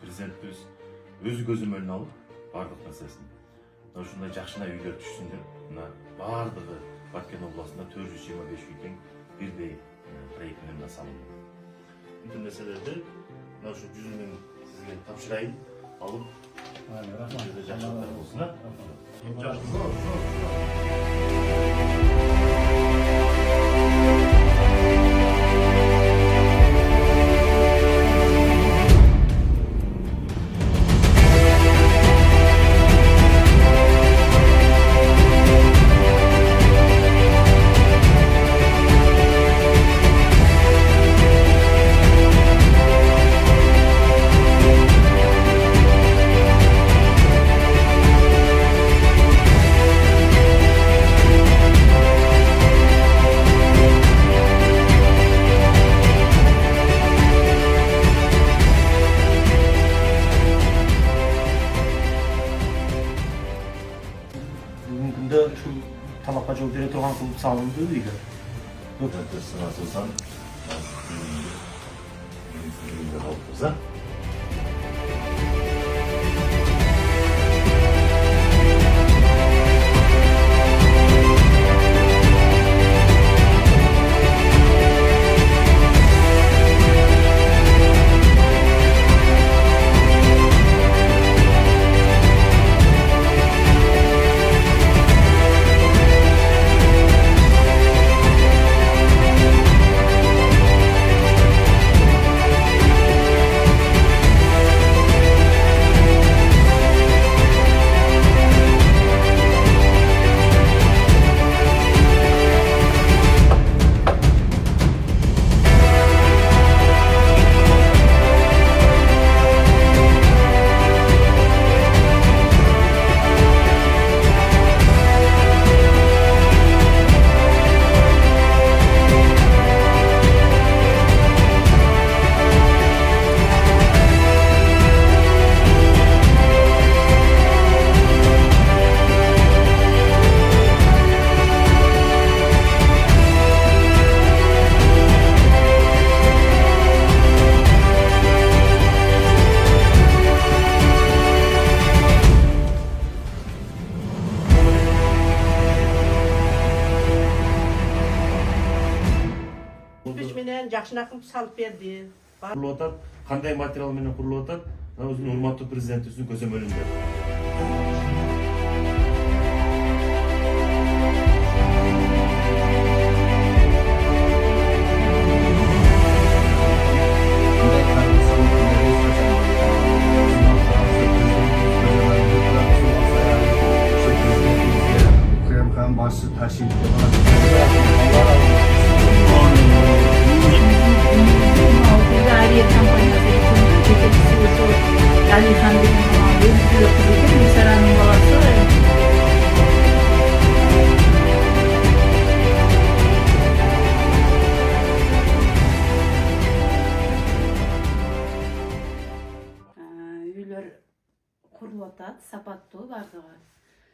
президентибиз өзү көзөмөлүнө алып бардык нерсесин ушундай жакшына үйлөр түшсүн деп мына бардыгы Баткен областында 425 үй тең бирдей проект менен салынды. Бүтүн нерселерди мына ушу 100 миң сизге тапшырайын, алып рахмат жакшылыктар болсун. Şu talapqa жооп бере турган кылып салынды үйлөр. Сразу жакшына кылып салып берди. курулуп атат, кандай материал менен курулуп атат, өзүнүн урматтуу президентибиздин көзөмөлүндө. Başı taşıyıp Ariye kampanyası yetkilisi Ali Han'ın Müsaranın balası. Үйлөр курулуп атат, сапаттуу бардыгы.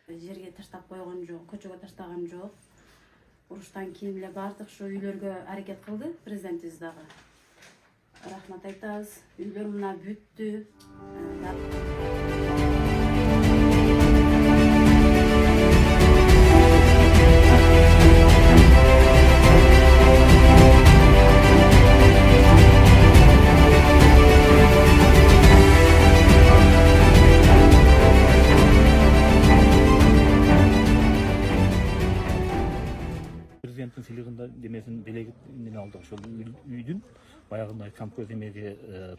Жерге таштап койгон жок, көчөгө таштаган жок. Уруштан кийин эле бардык ушу үйлөргө аракет кылды президентибиз дагы. Рахмат айтабыз. Үйлөр мына бүттү. Президенттин сыйлыгында демесин белегин алдык. Ошол үйдүн баягындай кампөз эмеге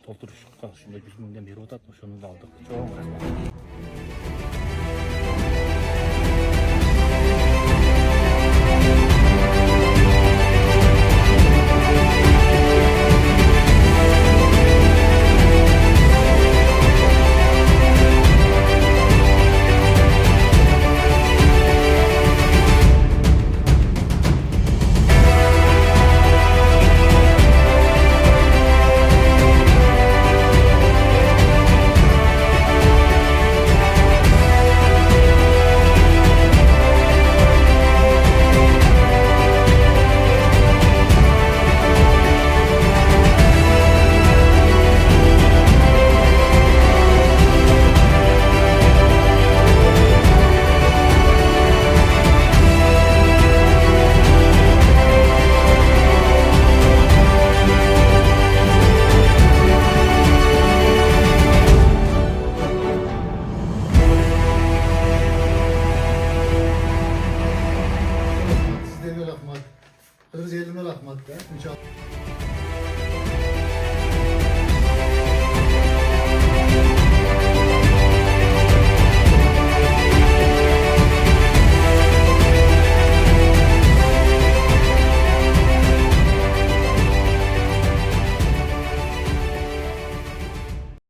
толтурушка ушундай 100 миңден берип атат. Ошону да алдык. Чоң рахмат.